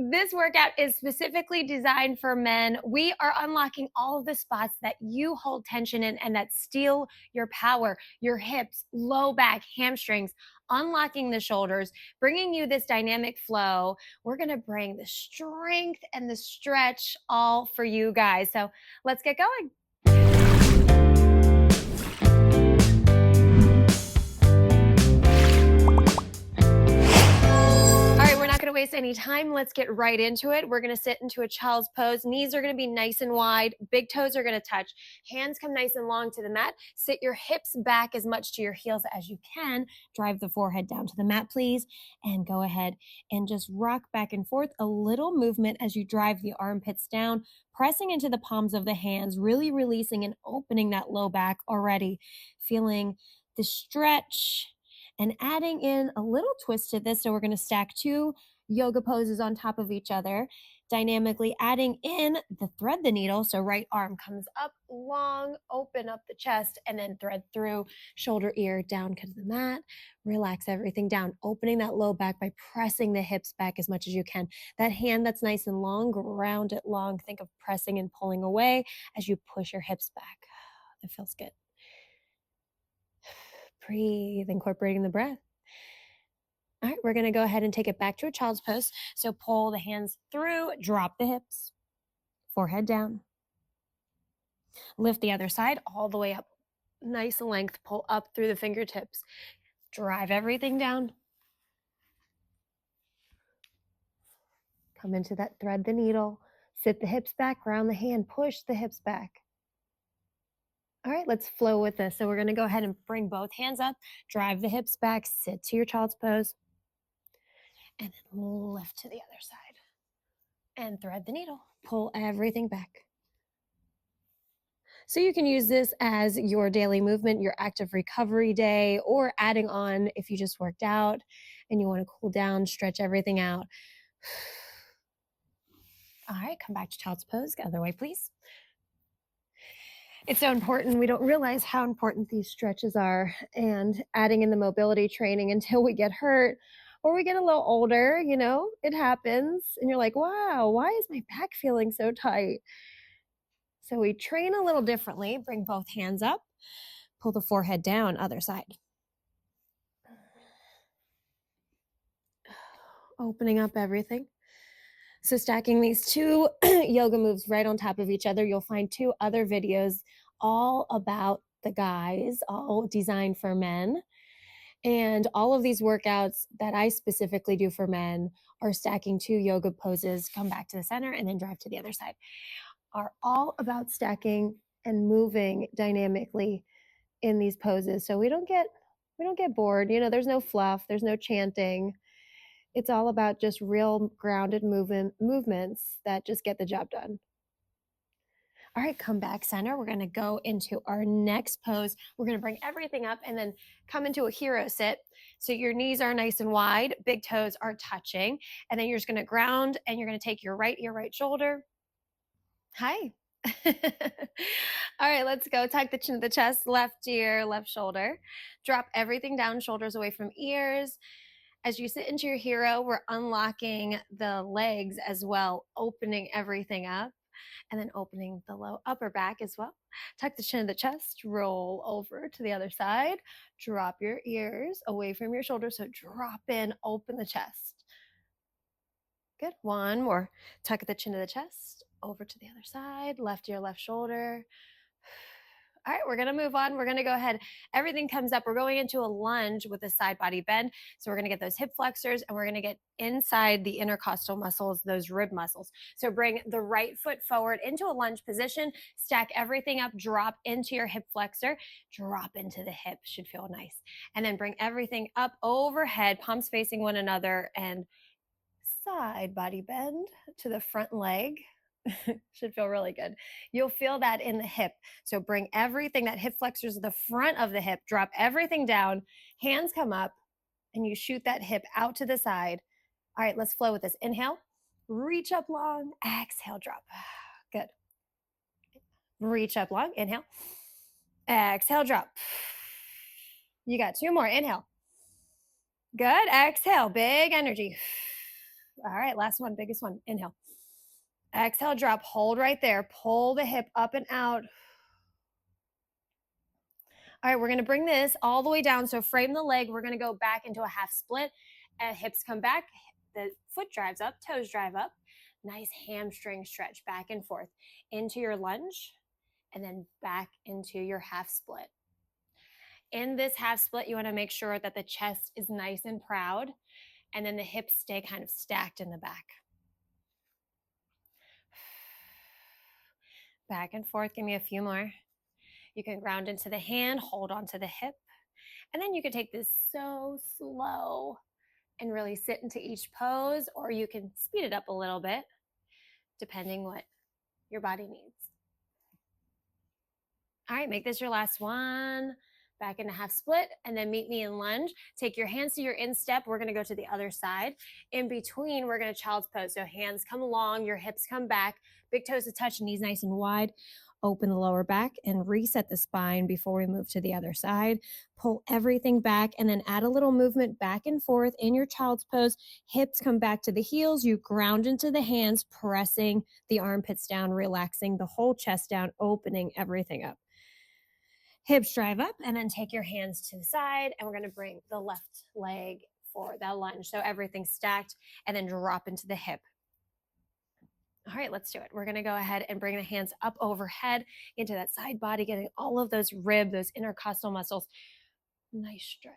This workout is specifically designed for men. We are unlocking all of the spots that you hold tension in and that steal your power, your hips, low back, hamstrings, unlocking the shoulders, bringing you this dynamic flow. We're going to bring the strength and the stretch all for you guys. So let's get going. Going to waste any time. Let's get right into it. We're going to sit into a child's pose. Knees are going to be nice and wide. Big toes are going to touch. Hands come nice and long to the mat. Sit your hips back as much to your heels as you can. Drive the forehead down to the mat, please. And go ahead and just rock back and forth. A little movement as you drive the armpits down, pressing into the palms of the hands, really releasing and opening that low back already. Feeling the stretch and adding in a little twist to this. So we're going to stack two yoga poses on top of each other, dynamically adding in the thread the needle. So right arm comes up long, open up the chest, and then thread through, shoulder ear down to the mat. Relax everything down, opening that low back by pressing the hips back as much as you can. That hand that's nice and long, ground it long. Think of pressing and pulling away as you push your hips back. That feels good. Breathe, incorporating the breath. All right, we're going to go ahead and take it back to a child's pose. So pull the hands through, drop the hips, forehead down. Lift the other side all the way up. Nice length, pull up through the fingertips. Drive everything down. Come into that thread the needle. Sit the hips back, round the hand, push the hips back. All right, let's flow with this. So we're going to go ahead and bring both hands up, drive the hips back, sit to your child's pose. And then lift to the other side and thread the needle. Pull everything back. So you can use this as your daily movement, your active recovery day, or adding on if you just worked out and you want to cool down, stretch everything out. All right, come back to child's pose. Other way, please. It's so important. We don't realize how important these stretches are, and adding in the mobility training until we get hurt or we get a little older, it happens. And you're like, wow, why is my back feeling so tight? So we train a little differently. Bring both hands up, pull the forehead down, other side. Opening up everything. So stacking these two yoga moves right on top of each other. You'll find two other videos all about the guys, all designed for men. And all of these workouts that I specifically do for men are stacking two yoga poses, come back to the center, and then drive to the other side, are all about stacking and moving dynamically in these poses. So we don't get bored. There's no fluff, there's no chanting. It's all about just real grounded movements that just get the job done. All right, come back center. We're going to go into our next pose. We're going to bring everything up and then come into a hero sit. So your knees are nice and wide, big toes are touching, and then you're just going to ground and you're going to take your right ear, right shoulder. Hi. All right, let's go. Tuck the chin to the chest, left ear, left shoulder. Drop everything down, shoulders away from ears. As you sit into your hero, we're unlocking the legs as well, opening everything up. And then opening the low upper back as well. Tuck the chin to the chest, roll over to the other side. Drop your ears away from your shoulders. So drop in, open the chest. Good. One more. Tuck the chin to the chest, over to the other side. Left ear, left shoulder. All right, we're going to move on. We're going to go ahead. Everything comes up. We're going into a lunge with a side body bend. So we're going to get those hip flexors and we're going to get inside the intercostal muscles, those rib muscles. So bring the right foot forward into a lunge position, stack everything up, drop into your hip flexor, drop into the hip, should feel nice. And then bring everything up overhead, palms facing one another, and side body bend to the front leg. Should feel really good. You'll feel that in the hip. So bring everything, that hip flexors the front of the hip, drop everything down, hands come up, and you shoot that hip out to the side. All right, let's flow with this. Inhale, reach up long, exhale, drop. Good. Reach up long, inhale, exhale, drop. You got two more, inhale. Good, exhale, big energy. All right, last one, biggest one. Inhale. Exhale, drop, hold right there. Pull the hip up and out. All right, we're gonna bring this all the way down. So frame the leg. We're gonna go back into a half split. Hips come back, the foot drives up, toes drive up. Nice hamstring stretch back and forth into your lunge and then back into your half split. In this half split, you wanna make sure that the chest is nice and proud and then the hips stay kind of stacked in the back. Back and forth, give me a few more. You can ground into the hand, hold onto the hip, and then you can take this so slow and really sit into each pose, or you can speed it up a little bit, depending what your body needs. All right, make this your last one. Back into half split, and then meet me in lunge. Take your hands to your instep. We're gonna go to the other side. In between, we're gonna child's pose. So hands come along, your hips come back, big toes to touch, knees nice and wide. Open the lower back and reset the spine before we move to the other side. Pull everything back and then add a little movement back and forth in your child's pose. Hips come back to the heels. You ground into the hands, pressing the armpits down, relaxing the whole chest down, opening everything up. Hips drive up and then take your hands to the side and we're going to bring the left leg for that lunge. So everything's stacked and then drop into the hip. All right, let's do it. We're going to go ahead and bring the hands up overhead into that side body, getting all of those rib, those intercostal muscles. Nice stretch.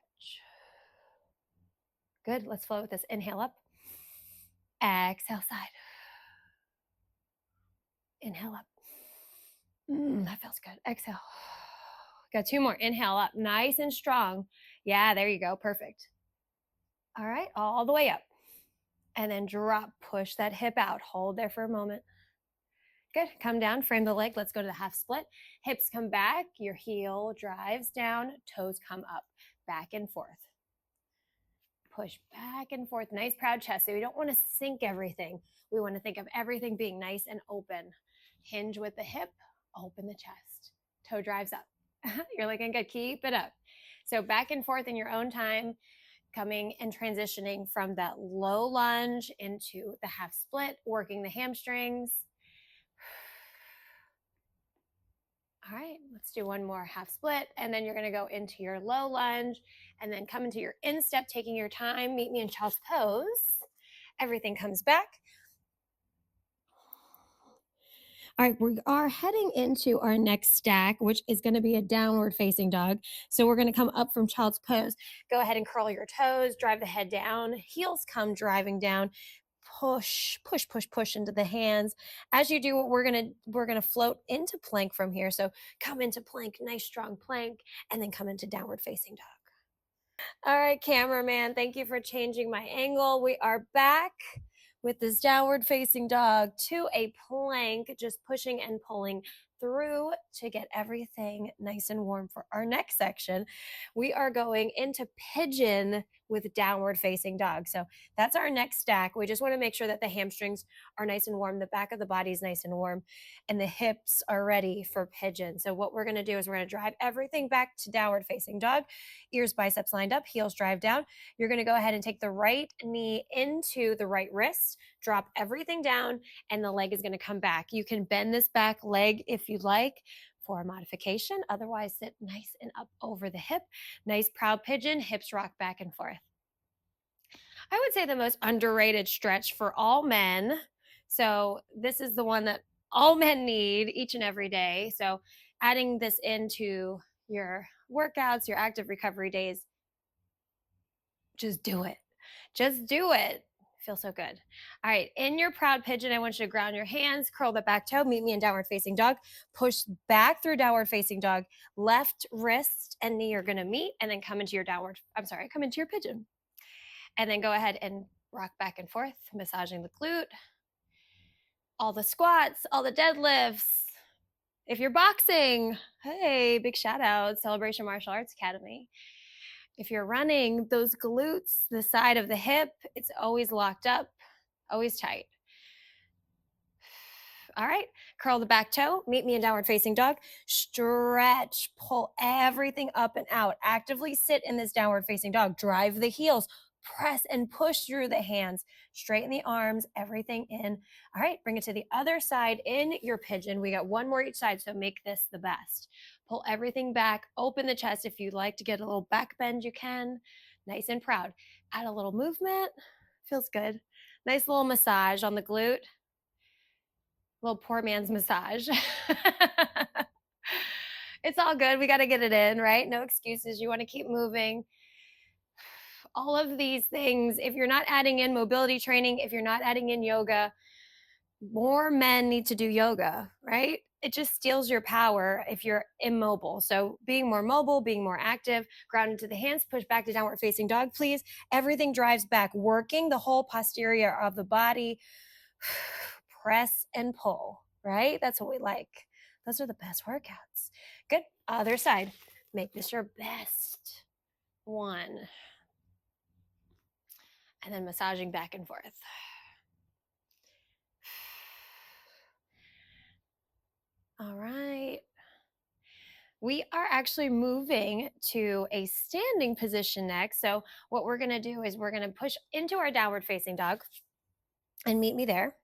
Good. Let's flow with this. Inhale up. Exhale side. Inhale up. That feels good. Exhale. Got two more. Inhale up. Nice and strong. Yeah, there you go. Perfect. All right, all the way up. And then drop, push that hip out. Hold there for a moment. Good. Come down, frame the leg. Let's go to the half split. Hips come back. Your heel drives down. Toes come up. Back and forth. Push back and forth. Nice proud chest. So we don't want to sink everything. We want to think of everything being nice and open. Hinge with the hip. Open the chest. Toe drives up. You're looking good. Keep it up. So back and forth in your own time. Coming and transitioning from that low lunge into the half split, working the hamstrings. All right, let's do one more half split. And then you're gonna go into your low lunge and then come into your instep, taking your time. Meet me in child's pose. Everything comes back. All right, we are heading into our next stack, which is going to be a downward facing dog. So we're going to come up from child's pose. Go ahead and curl your toes, drive the head down, heels come driving down. Push, push, push, push into the hands. As you do, we're gonna float into plank from here. So come into plank, nice strong plank, and then come into downward facing dog. All right, cameraman, thank you for changing my angle. We are back with this downward facing dog to a plank, just pushing and pulling through to get everything nice and warm for our next section. We are going into pigeon with downward facing dog. So that's our next stack. We just want to make sure that the hamstrings are nice and warm, the back of the body is nice and warm, and the hips are ready for pigeon. So what we're going to do is we're going to drive everything back to downward facing dog, ears, biceps lined up, heels drive down. You're going to go ahead and take the right knee into the right wrist, drop everything down, and the leg is going to come back. You can bend this back leg if you'd like for a modification. Otherwise, sit nice and up over the hip. Nice proud pigeon, hips rock back and forth. I would say the most underrated stretch for all men. So this is the one that all men need each and every day. So adding this into your workouts, your active recovery days, just do it. Just do it. Feels so good. All right, in your proud pigeon, I want you to ground your hands, curl the back toe, meet me in downward facing dog, push back through downward facing dog, left wrist and knee are gonna meet, and then come into your pigeon. And then go ahead and rock back and forth, massaging the glute, all the squats, all the deadlifts. If you're boxing, hey, big shout out, Celebration Martial Arts Academy. If you're running, those glutes, the side of the hip, it's always locked up, always tight. All right, curl the back toe, meet me in downward facing dog, stretch, pull everything up and out, actively sit in this downward facing dog, drive the heels, press and push through the hands, straighten the arms, everything in. All right, bring it to the other side in your pigeon. We got one more each side, so make this the best. Pull everything back, open the chest. If you'd like to get a little back bend, you can. Nice and proud. Add a little movement, feels good. Nice little massage on the glute. Little poor man's massage. It's all good. We got to get it in, right? No excuses. You want to keep moving. All of these things, if you're not adding in mobility training, if you're not adding in yoga, more men need to do yoga, right? It just steals your power if you're immobile. So being more mobile, being more active, ground into the hands, push back to downward facing dog, please. Everything drives back, working the whole posterior of the body. Press and pull, right? That's what we like. Those are the best workouts. Good. Other side. Make this your best one. And then massaging back and forth. All right. We are actually moving to a standing position next. So what we're going to do is we're going to push into our downward facing dog and meet me there.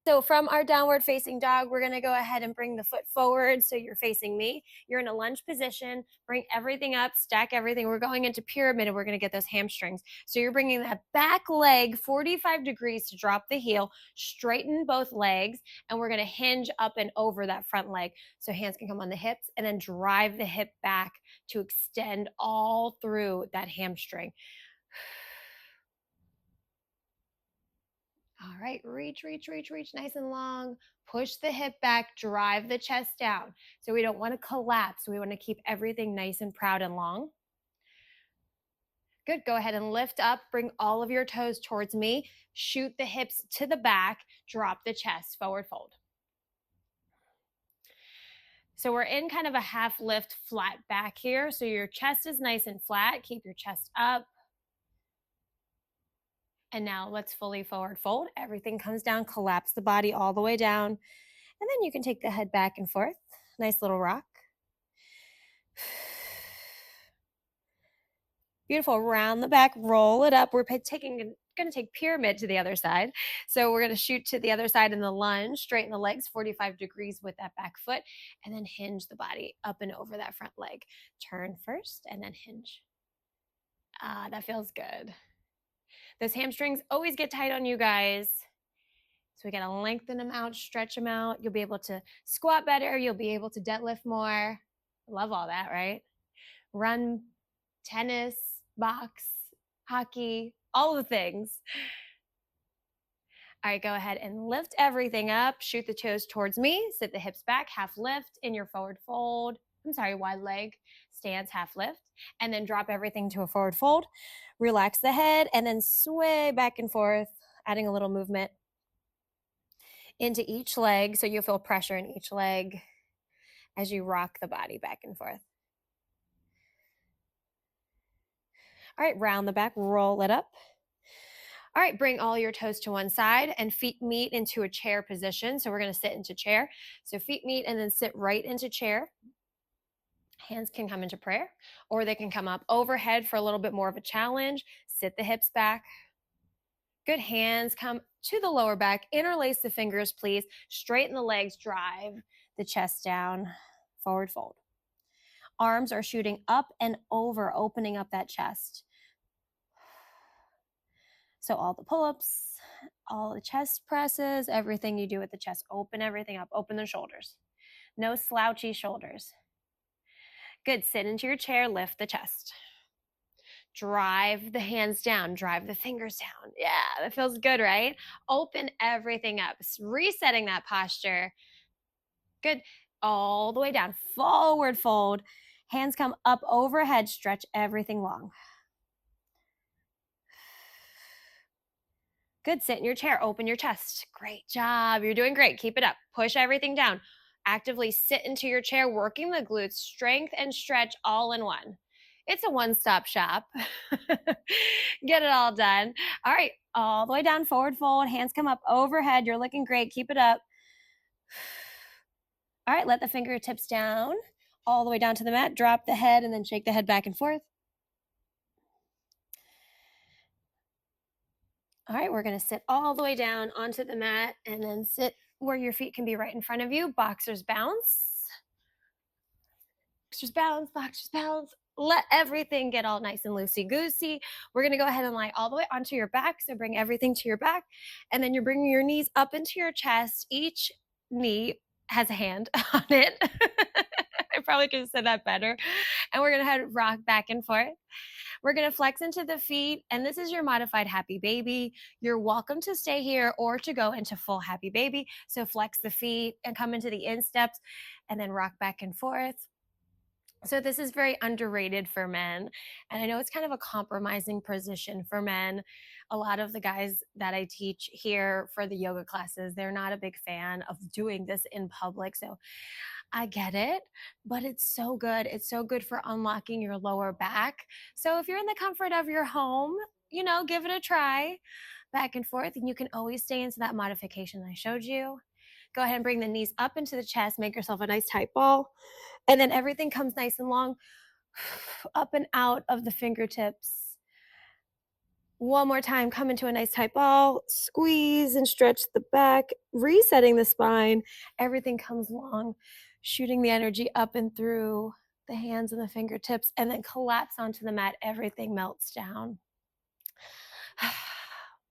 So from our downward facing dog, we're going to go ahead and bring the foot forward. So you're facing me. You're in a lunge position. Bring everything up, stack everything. We're going into pyramid and we're going to get those hamstrings. So you're bringing that back leg 45 degrees to drop the heel, straighten both legs, and we're going to hinge up and over that front leg. So hands can come on the hips and then drive the hip back to extend all through that hamstring. All right, reach, nice and long. Push the hip back, drive the chest down. So we don't want to collapse. We want to keep everything nice and proud and long. Good, go ahead and lift up, bring all of your toes towards me. Shoot the hips to the back, drop the chest, forward fold. So we're in kind of a half lift flat back here. So your chest is nice and flat. Keep your chest up. And now let's fully forward fold. Everything comes down, collapse the body all the way down. And then you can take the head back and forth. Nice little rock. Beautiful. Round the back, roll it up. We're going to take pyramid to the other side. So we're going to shoot to the other side in the lunge, straighten the legs 45 degrees with that back foot, and then hinge the body up and over that front leg. Turn first and then hinge. Ah, that feels good. Those hamstrings always get tight on you guys. So we got to lengthen them out, stretch them out. You'll be able to squat better. You'll be able to deadlift more. Love all that, right? Run, tennis, box, hockey, all the things. All right, go ahead and lift everything up. Shoot the toes towards me. Sit the hips back, half lift in your forward fold. Wide leg stance, half lift. And then drop everything to a forward fold. Relax the head and then sway back and forth, adding a little movement into each leg. So you'll feel pressure in each leg as you rock the body back and forth. All right, round the back, roll it up. All right, bring all your toes to one side and feet meet into a chair position. So we're going to sit into chair. So feet meet and then sit right into chair. Hands can come into prayer or they can come up overhead for a little bit more of a challenge. Sit the hips back. Good. Hands come to the lower back. Interlace the fingers, please. Straighten the legs, drive the chest down, forward fold. Arms are shooting up and over, opening up that chest. So all the pull-ups, all the chest presses, everything you do with the chest, open everything up, open the shoulders. No slouchy shoulders. Good, sit into your chair, lift the chest. Drive the hands down, drive the fingers down. Yeah, that feels good, right? Open everything up, resetting that posture. Good, all the way down, forward fold. Hands come up overhead, stretch everything long. Good, sit in your chair, open your chest. Great job, you're doing great, keep it up. Push everything down. Actively sit into your chair, working the glutes, strength and stretch all in one. It's a one-stop shop. Get it all done. All right, all the way down, forward fold, hands come up overhead. You're looking great, keep it up. All right, let the fingertips down, all the way down to the mat. Drop the head and then shake the head back and forth. All right, we're gonna sit all the way down onto the mat and then sit where your feet can be right in front of you. Boxers bounce. Boxers bounce, boxers bounce. Let everything get all nice and loosey-goosey. We're gonna go ahead and lie all the way onto your back. So bring everything to your back. And then you're bringing your knees up into your chest. Each knee has a hand on it. I probably could have said that better. And we're gonna head rock back and forth. We're gonna flex into the feet, and this is your modified happy baby. You're welcome to stay here or to go into full happy baby. So flex the feet and come into the insteps and then rock back and forth. So this is very underrated for men. And I know it's kind of a compromising position for men. A lot of the guys that I teach here for the yoga classes, they're not a big fan of doing this in public. So I get it, but it's so good. It's so good for unlocking your lower back. So if you're in the comfort of your home, give it a try back and forth. And you can always stay into that modification I showed you. Go ahead and bring the knees up into the chest. Make yourself a nice tight ball. And then everything comes nice and long up and out of the fingertips. One more time, come into a nice tight ball, squeeze and stretch the back, resetting the spine. Everything comes long, shooting the energy up and through the hands and the fingertips, and then collapse onto the mat. Everything melts down.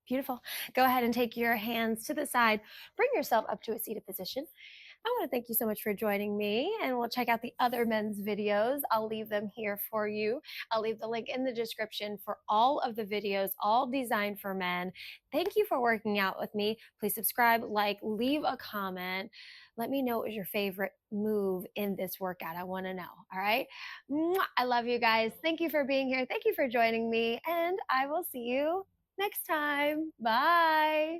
Beautiful. Go ahead and take your hands to the side. Bring yourself up to a seated position. I want to thank you so much for joining me, and we'll check out the other men's videos. I'll leave them here for you. I'll leave the link in the description for all of the videos, all designed for men. Thank you for working out with me. Please subscribe, like, leave a comment. Let me know what was your favorite move in this workout. I want to know. All right. I love you guys. Thank you for being here. Thank you for joining me, and I will see you next time. Bye.